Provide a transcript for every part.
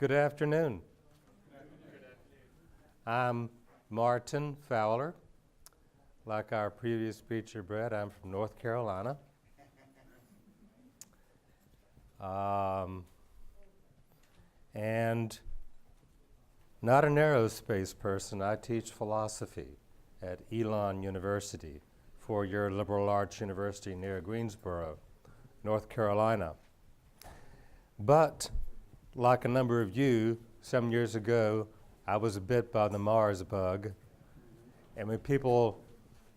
Good afternoon. I'm Martin Fowler. Like our previous speaker, Brett, I'm from North Carolina. And not an aerospace person. I teach philosophy at Elon University, four-year liberal arts university near Greensboro, North Carolina. But like a number of you, some years ago, I was bit by the Mars bug. And when people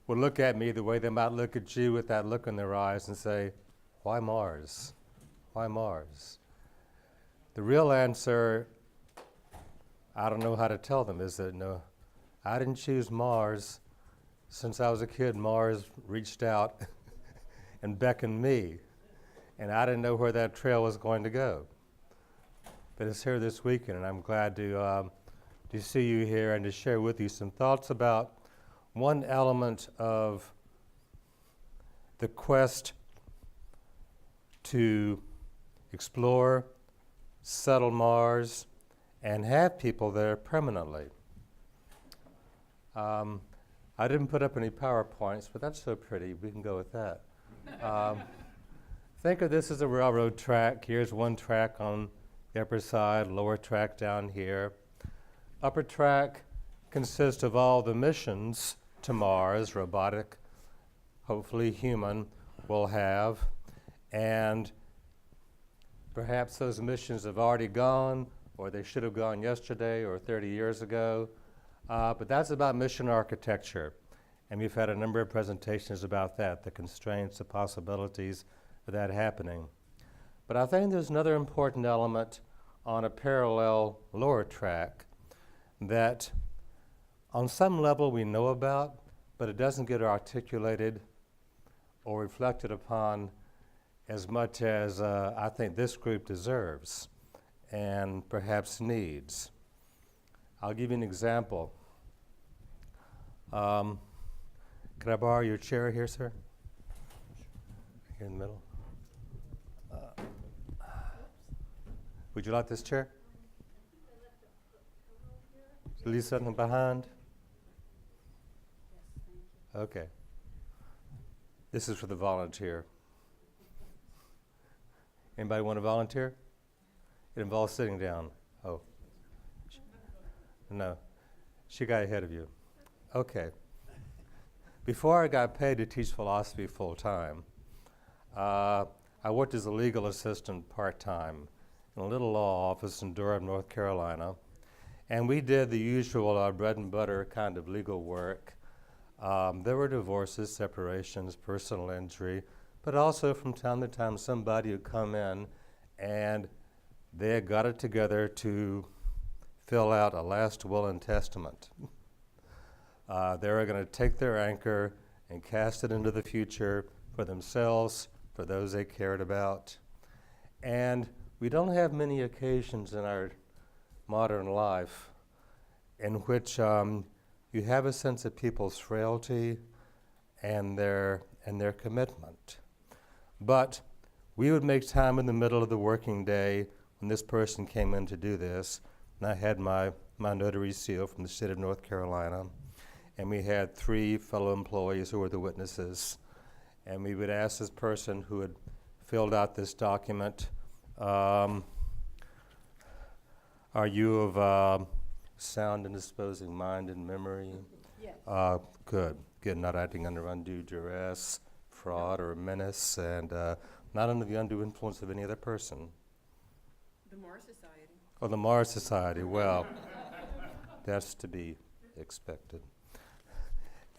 would look at me the way they might look at you with that look in their eyes and say, why Mars? Why Mars? The real answer, I don't know how to tell them, is that no, I didn't choose Mars. Since I was a kid, Mars reached out and beckoned me. And I didn't know where that trail was going to go. But it's here this weekend, and I'm glad to see you here and to share with you some thoughts about one element of the quest to explore, settle Mars, and have people there permanently. I didn't put up any PowerPoints, but that's so pretty. We can go with that. Think of this as a railroad track. Here's one track on the upper side, lower track down here. Upper track consists of all the missions to Mars, robotic, hopefully human, will have. And perhaps those missions have already gone, or they should have gone yesterday or 30 years ago. But that's about mission architecture. And we've had a number of presentations about that, the constraints, the possibilities of that happening. But I think there's another important element on a parallel lower track that on some level we know about, but it doesn't get articulated or reflected upon as much as I think this group deserves and perhaps needs. I'll give you an example. Can I borrow your chair here, sir? Here in the middle. Would you like this chair? Leave something behind? Okay. This is for the volunteer. Anybody want to volunteer? It involves sitting down. Oh. No. She got ahead of you. Okay. Before I got paid to teach philosophy full time, I worked as a legal assistant part-time in a little law office in Durham, North Carolina. And we did the usual bread and butter kind of legal work. There were divorces, separations, personal injury, but also from time to time somebody would come in and they had got it together to fill out a last will and testament. They were going to take their anchor and cast it into the future for themselves, for those they cared about. And we don't have many occasions in our modern life in which you have a sense of people's frailty and their commitment. But we would make time in the middle of the working day when this person came in to do this, and I had my notary seal from the state of North Carolina, and we had 3 fellow employees who were the witnesses, and we would ask this person who had filled out this document, are you of sound and disposing mind and memory? Yes. Good. Not acting under undue duress, fraud, or menace, and not under the undue influence of any other person. The Mars Society. Oh, the Mars Society. Well, that's to be expected.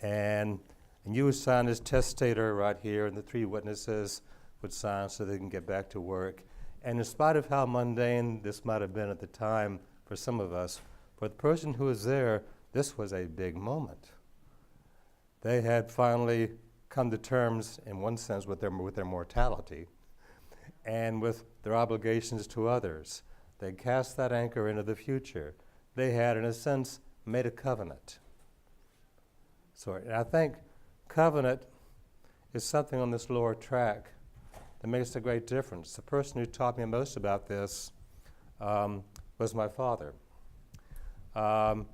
And you would sign as testator right here, and the 3 witnesses would sign so they can get back to work. And in spite of how mundane this might have been at the time for some of us, for the person who was there, this was a big moment. They had finally come to terms, in one sense, with their mortality and with their obligations to others. They cast that anchor into the future. They had, in a sense, made a covenant. So I think covenant is something on this lower track that makes a great difference. The person who taught me most about this was my father.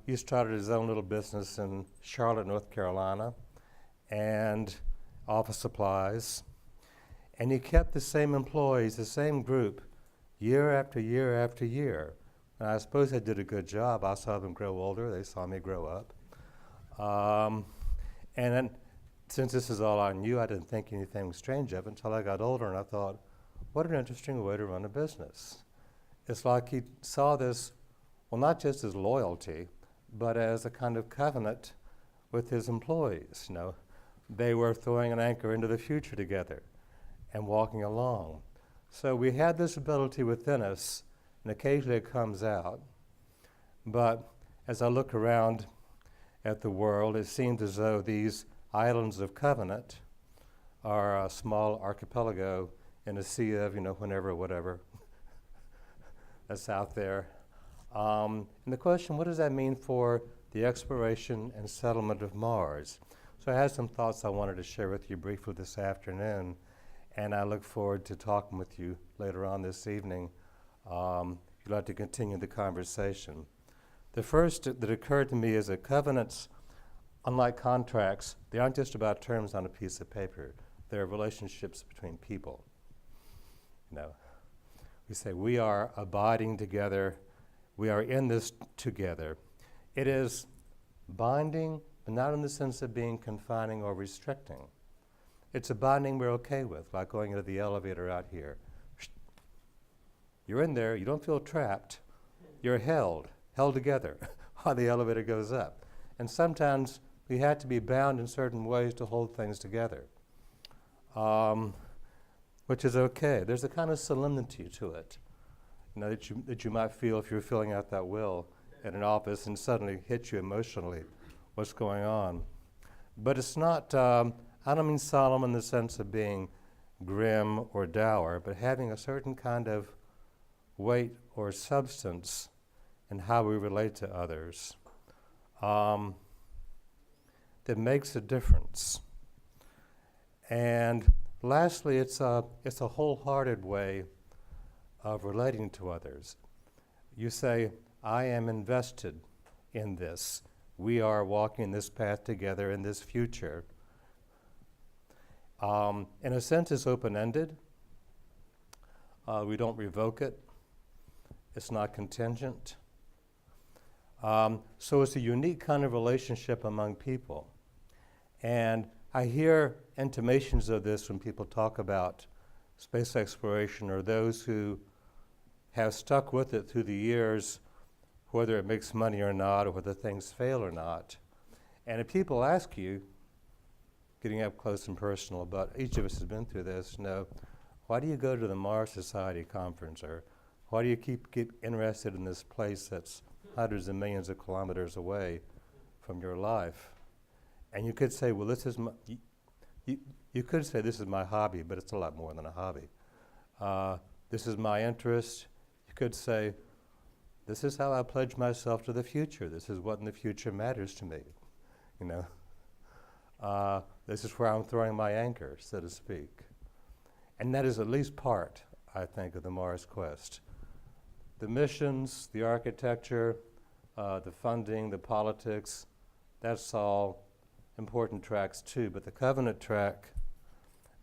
He started his own little business in Charlotte, North Carolina, and office supplies. And he kept the same employees, the same group, year after year after year. And I suppose they did a good job. I saw them grow older. They saw me grow up. And then, since this is all I knew, I didn't think anything strange of it until I got older, and I thought, what an interesting way to run a business. It's like he saw this, well, not just as loyalty, but as a kind of covenant with his employees. You know, they were throwing an anchor into the future together and walking along. So we had this ability within us, and occasionally it comes out. But as I look around at the world, it seems as though these islands of covenant are a small archipelago in a sea of, whenever, whatever that's out there. And the question, what does that mean for the exploration and settlement of Mars? So I had some thoughts I wanted to share with you briefly this afternoon, and I look forward to talking with you later on this evening. If you'd like to continue the conversation. The first that occurred to me is that covenants, unlike contracts, they aren't just about terms on a piece of paper. They're relationships between people. We say we are abiding together. We are in this together. It is binding, but not in the sense of being confining or restricting. It's a binding we're okay with, like going into the elevator out here. You're in there, you don't feel trapped. You're held together while the elevator goes up. And sometimes we have to be bound in certain ways to hold things together, which is okay. There's a kind of solemnity to it, that you might feel if you're filling out that will at an office and suddenly hit you emotionally what's going on. But it's not, I don't mean solemn in the sense of being grim or dour, but having a certain kind of weight or substance in how we relate to others that makes a difference. And lastly, it's a wholehearted way of relating to others. You say, I am invested in this. We are walking this path together in this future. In a sense, it's open-ended. We don't revoke it. It's not contingent. So it's a unique kind of relationship among people. And I hear intimations of this when people talk about space exploration, or those who have stuck with it through the years, whether it makes money or not, or whether things fail or not. And if people ask you, getting up close and personal, but each of us has been through this, why do you go to the Mars Society conference, or why do you get interested in this place that's hundreds of millions of kilometers away from your life? And you could say, well, this is my, you could say this is my hobby, but it's a lot more than a hobby. This is my interest. You could say, this is how I pledge myself to the future. This is what in the future matters to me. This is where I'm throwing my anchor, so to speak. And that is at least part, I think, of the Mars quest. The missions, the architecture, the funding, the politics, that's all important tracks too, but the covenant track,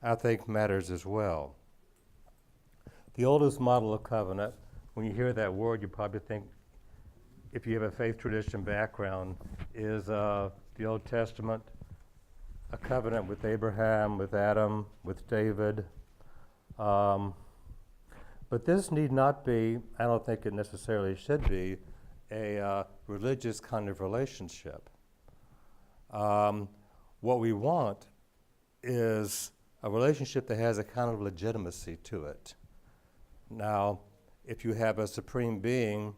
I think, matters as well. The oldest model of covenant, when you hear that word, you probably think, if you have a faith tradition background, is the Old Testament, a covenant with Abraham, with Adam, with David. But this need not be, I don't think it necessarily should be, a religious kind of relationship. What we want is a relationship that has a kind of legitimacy to it. Now, if you have a supreme being,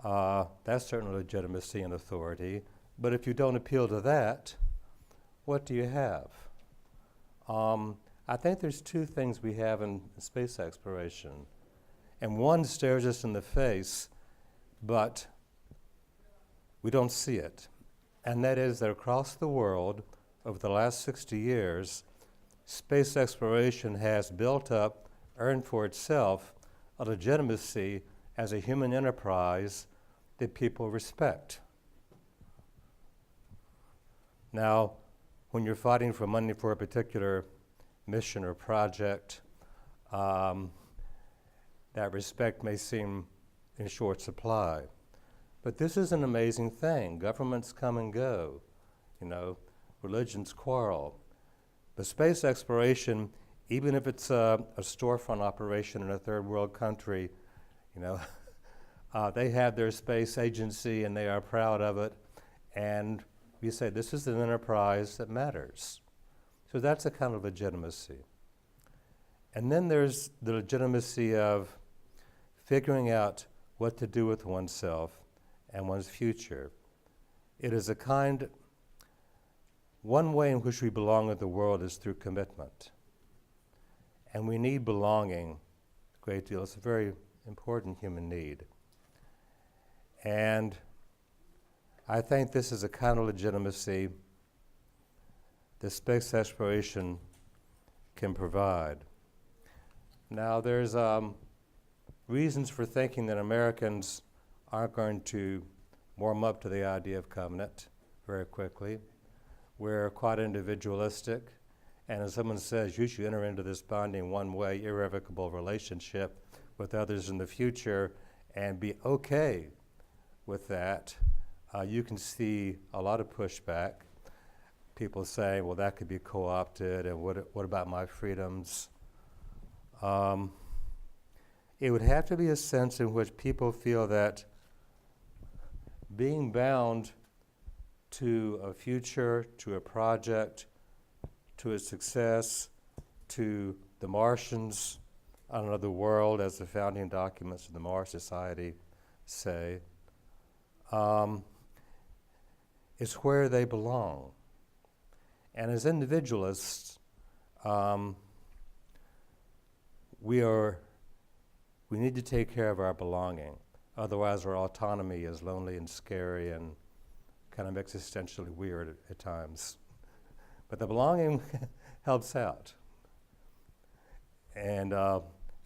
that's certainly legitimacy and authority. But if you don't appeal to that, what do you have? I think there's two things we have in space exploration. And one stares us in the face, but we don't see it. And that is that across the world, over the last 60 years, space exploration has built up, earned for itself, a legitimacy as a human enterprise that people respect. Now, when you're fighting for money for a particular mission or project, that respect may seem in short supply. But this is an amazing thing. Governments come and go, religions quarrel. But space exploration, even if it's a storefront operation in a third world country, they have their space agency and they are proud of it. And we say this is an enterprise that matters. So that's a kind of legitimacy. And then there's the legitimacy of figuring out what to do with oneself and one's future. It is one way in which we belong in the world is through commitment. And we need belonging a great deal. It's a very important human need. And I think this is a kind of legitimacy that space exploration can provide. Now, there's reasons for thinking that Americans aren't going to warm up to the idea of covenant very quickly. We're quite individualistic, and as someone says, you should enter into this binding one-way, irrevocable relationship with others in the future and be okay with that. You can see a lot of pushback. People saying, well, that could be co-opted, and what about my freedoms? It would have to be a sense in which people feel that being bound to a future, to a project, to a success, to the Martians on another world, as the founding documents of the Mars Society say, is where they belong. And as individualists, we need to take care of our belonging. Otherwise, our autonomy is lonely and scary and kind of existentially weird at times. But the belonging helps out and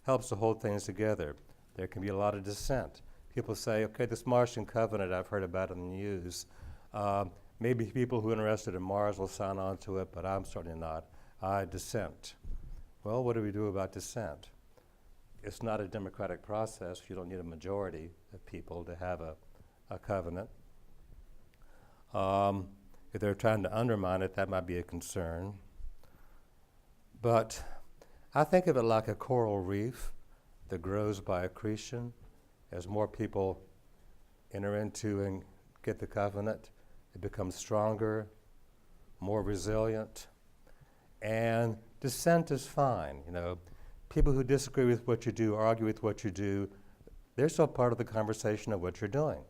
helps to hold things together. There can be a lot of dissent. People say, okay, this Martian covenant, I've heard about it in the news. Maybe people who are interested in Mars will sign on to it, but I'm certainly not. I dissent. Well, what do we do about dissent? It's not a democratic process. You don't need a majority of people to have a covenant. If they're trying to undermine it, that might be a concern. But I think of it like a coral reef that grows by accretion. As more people enter into and get the covenant, it becomes stronger, more resilient. And dissent is fine. People who disagree with what you do, argue with what you do, they're still part of the conversation of what you're doing.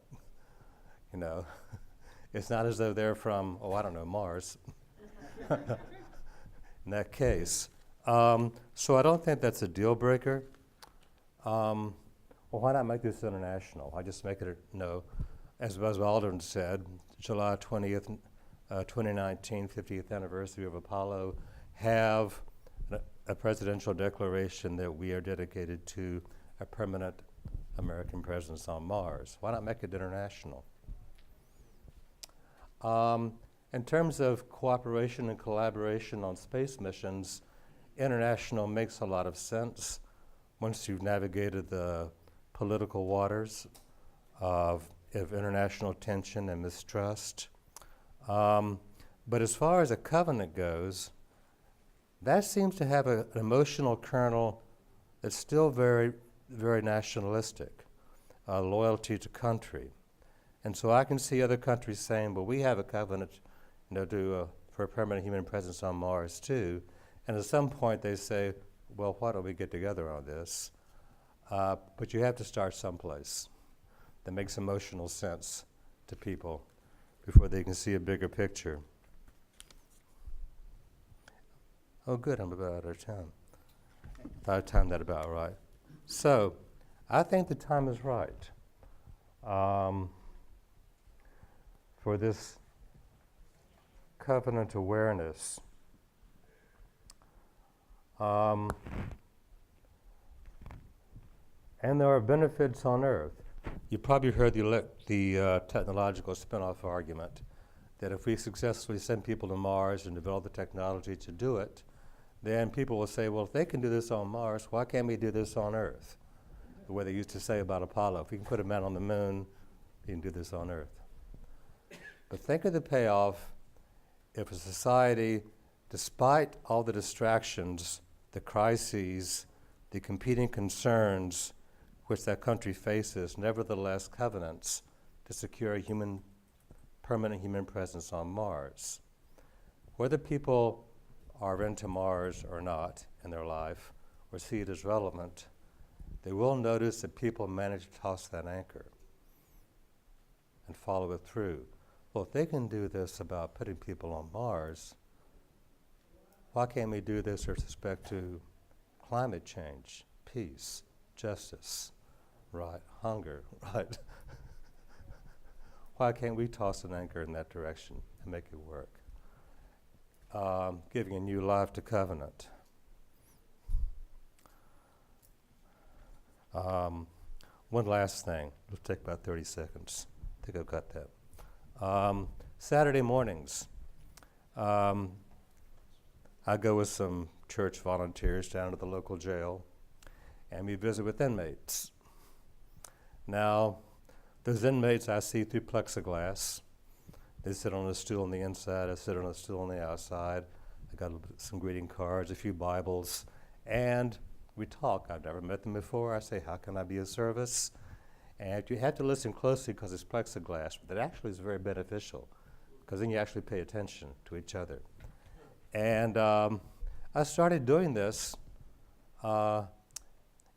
It's not as though they're from, Mars, in that case. So I don't think that's a deal breaker. Well, why not make this international? Why just make it as Buzz Aldrin said, July 20th, 2019, 50th anniversary of Apollo, have a presidential declaration that we are dedicated to a permanent American presence on Mars. Why not make it international? In terms of cooperation and collaboration on space missions, international makes a lot of sense once you've navigated the political waters of international tension and mistrust. But as far as a covenant goes, that seems to have an emotional kernel that's still very, very nationalistic, loyalty to country. And so I can see other countries saying, well, we have a covenant for a permanent human presence on Mars too. And at some point they say, well, why don't we get together on this? But you have to start someplace that makes emotional sense to people before they can see a bigger picture. Oh, good, I'm about out of time. I timed that about right. So, I think the time is right for this covenant awareness. And there are benefits on Earth. You probably heard the technological spin-off argument that if we successfully send people to Mars and develop the technology to do it, then people will say, well, if they can do this on Mars, why can't we do this on Earth? The way they used to say about Apollo, if we can put a man on the moon, we can do this on Earth. But think of the payoff if a society, despite all the distractions, the crises, the competing concerns which that country faces, nevertheless covenants to secure a permanent human presence on Mars. Whether people are into Mars or not in their life, or see it as relevant, they will notice that people manage to toss that anchor and follow it through. Well, if they can do this about putting people on Mars, why can't we do this with respect to climate change, peace, justice, right, hunger, right? Why can't we toss an anchor in that direction and make it work? Giving a new life to covenant. One last thing. It'll take about 30 seconds. I think I've got that. Saturday mornings, I go with some church volunteers down to the local jail, and we visit with inmates. Now, those inmates I see through plexiglass. They sit on a stool on the inside, I sit on a stool on the outside. I got some greeting cards, a few Bibles, and we talk. I've never met them before. I say, how can I be of service? And you have to listen closely because it's plexiglass, but that actually is very beneficial because then you actually pay attention to each other. And I started doing this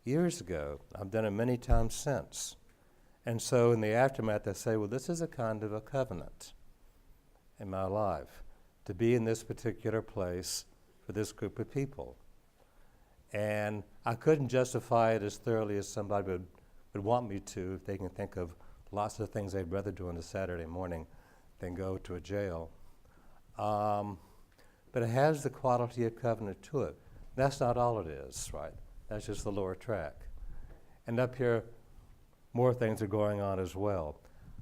years ago. I've done it many times since. And so in the aftermath, I say, well, this is a kind of a covenant in my life, to be in this particular place for this group of people. And I couldn't justify it as thoroughly as somebody would want me to if they can think of lots of things they'd rather do on a Saturday morning than go to a jail. But it has the quality of covenant to it. That's not all it is, right? That's just the lower track. And up here, more things are going on as well.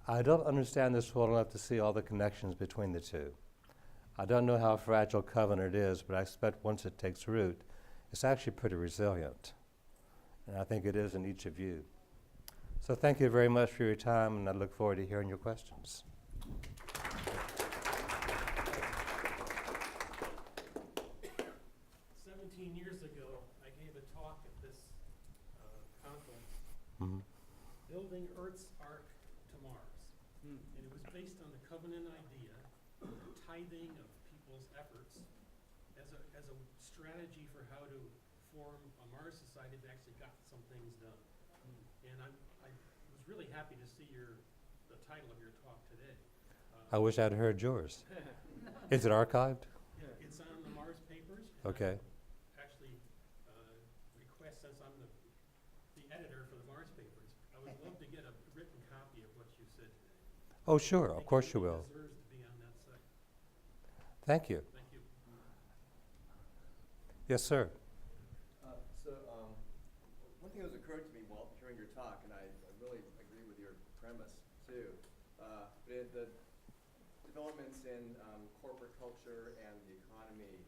I don't understand this well enough to see all the connections between the two. I don't know how fragile covenant is, but I expect once it takes root, it's actually pretty resilient. And I think it is in each of you. So thank you very much for your time, and I look forward to hearing your questions. 17 years ago, I gave a talk at this conference, Building Earth's Ark to Mars. And it was based on the covenant idea, the tithing of people's efforts as a strategy for how to form a Mars society that actually got some things done. And I was really happy to see the title of your talk today. I wish I'd heard yours. Is it archived? It's on the Mars papers. Okay. Actually, request, since I'm the editor for the Mars papers, I would love to get a written copy of what you said today. Oh, sure. Of course you will. It deserves to be on that site. Thank you. Thank you. Yes, sir. One thing that was occurred to me while hearing your talk, and I really agree with your premise too, but the developments in corporate culture and the economy,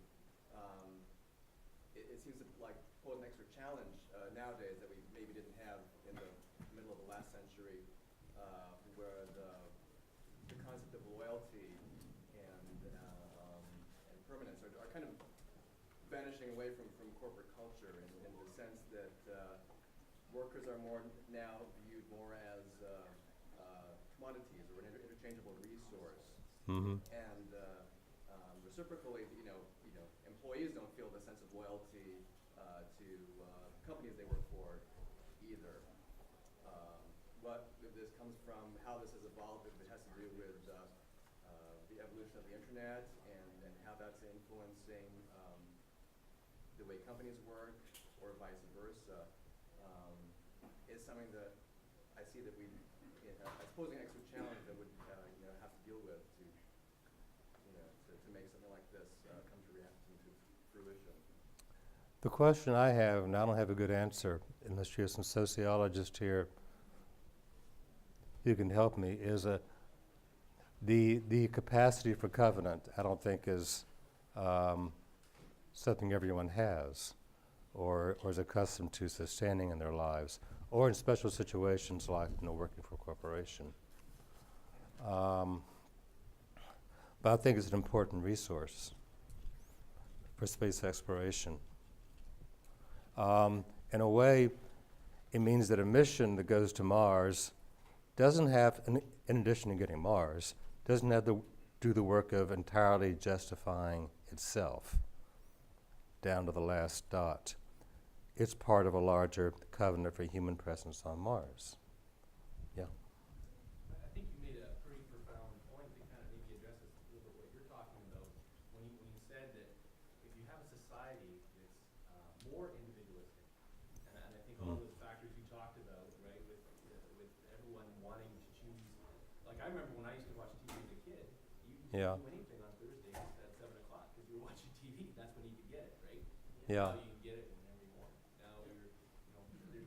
it seems to pose an extra challenge nowadays that we maybe didn't have in the middle of the last century, where the concept of loyalty and permanence are kind of vanishing away from corporate culture in the sense that workers are more now viewed more as commodities or an interchangeable resource. Mm-hmm. And reciprocally, employees don't feel the sense of loyalty to companies they work for either. What this comes from, how this has evolved, it has to do with the evolution of the internet and how that's influencing the way companies work, or vice versa, is something that I see that I suppose an extra challenge that would have to deal with to make something like this come to fruition. The question I have, and I don't have a good answer, unless you have some sociologists here who can help me, is the capacity for covenant. I don't think is something everyone has, or is accustomed to sustaining in their lives, or in special situations like working for a corporation. But I think it's an important resource for space exploration. In a way, it means that a mission that goes to Mars doesn't have, in addition to getting Mars, doesn't have to do the work of entirely justifying itself down to the last dot. It's part of a larger covenant for human presence on Mars. Yeah. I think you made a pretty profound point that kind of maybe addresses a little bit what you're talking about when you said that if you have a society that's more individualistic, and I think all those factors you talked about, right, with everyone wanting to choose. Like I remember when I used to watch TV as a kid, you could do anything on Thursdays at 7 o'clock because you were watching TV. That's when you could get it, right? Yeah. Now you can get it whenever you want. Now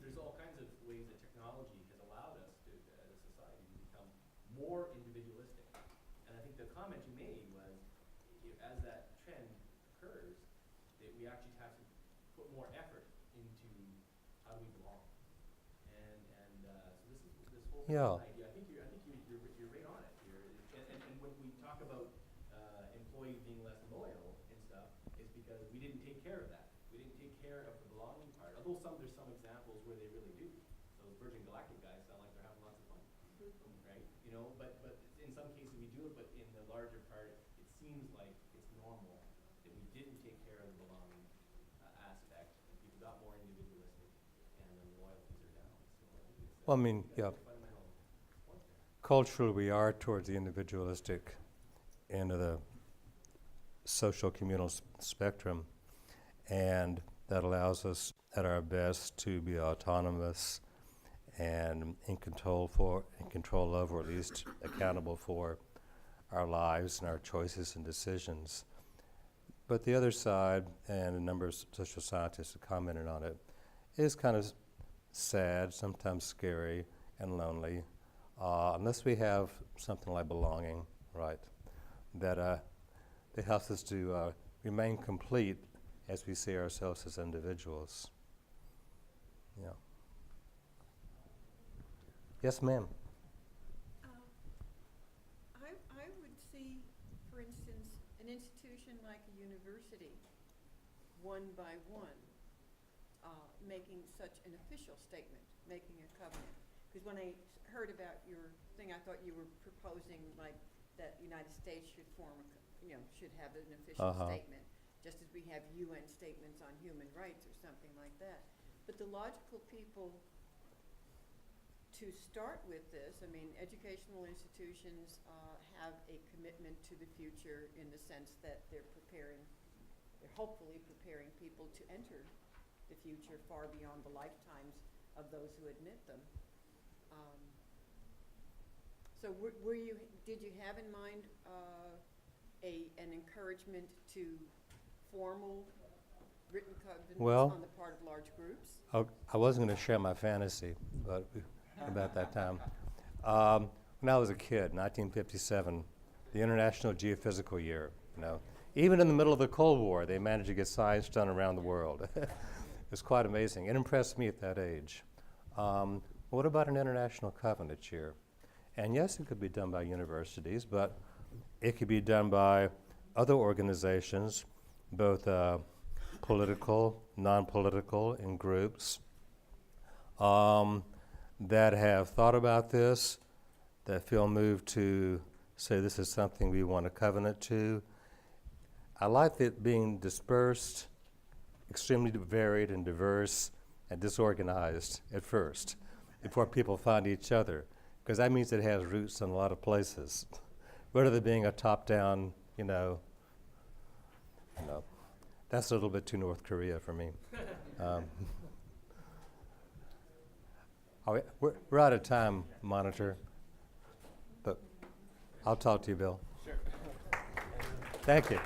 there's all kinds of ways that technology has allowed us to, as a society, to become more individualistic. And I think the comment you made was, as that trend occurs, that we actually have to put more effort into how do we belong. And so this whole idea, I think you're right on it here. And when we talk about employees being less loyal and stuff, it's because we didn't take care of that. We didn't take care of the belonging part. Although there's some examples where they really do. Those Virgin Galactic guys sound like they're having lots of fun, right? But in some cases we do it, but in the larger part, it seems like it's normal that we didn't take care of the belonging aspect, and people got more individualistic, and then the loyalties are down. So I think it's Well, I mean, that's a fundamental point there. culturally we are towards the individualistic end of the social communal spectrum, and that allows us at our best to be autonomous and in control of, or at least accountable for, our lives and our choices and decisions. But the other side, and a number of social scientists have commented on it, is kind of sad, sometimes scary and lonely, unless we have something like belonging, right, that helps us to remain complete as we see ourselves as individuals. Yeah. Yes, ma'am. I would see, for instance, an institution like a university, one by one, making such an official statement, making a covenant. Because when I heard about your thing, I thought you were proposing like that United States should should have an official statement, just as we have UN statements on human rights or something like that. But the logical people to start with this, I mean, educational institutions have a commitment to the future in the sense that they're hopefully preparing people to enter the future far beyond the lifetimes of those who admit them. So did you have in mind an encouragement to formal written covenants Well, on the part of large groups? I wasn't going to share my fantasy about that time. When I was a kid, 1957, the International Geophysical Year, even in the middle of the Cold War, they managed to get science done around the world. It was quite amazing. It impressed me at that age. What about an international covenant year? And yes, it could be done by universities, but it could be done by other organizations, both political, non-political, and groups that have thought about this, that feel moved to say this is something we want a covenant to. I like it being dispersed, extremely varied and diverse and disorganized at first, before people find each other, because that means it has roots in a lot of places. Rather than being a top-down, that's a little bit too North Korea for me. We're out of time, Monitor, but I'll talk to you, Bill. Sure. Thank you.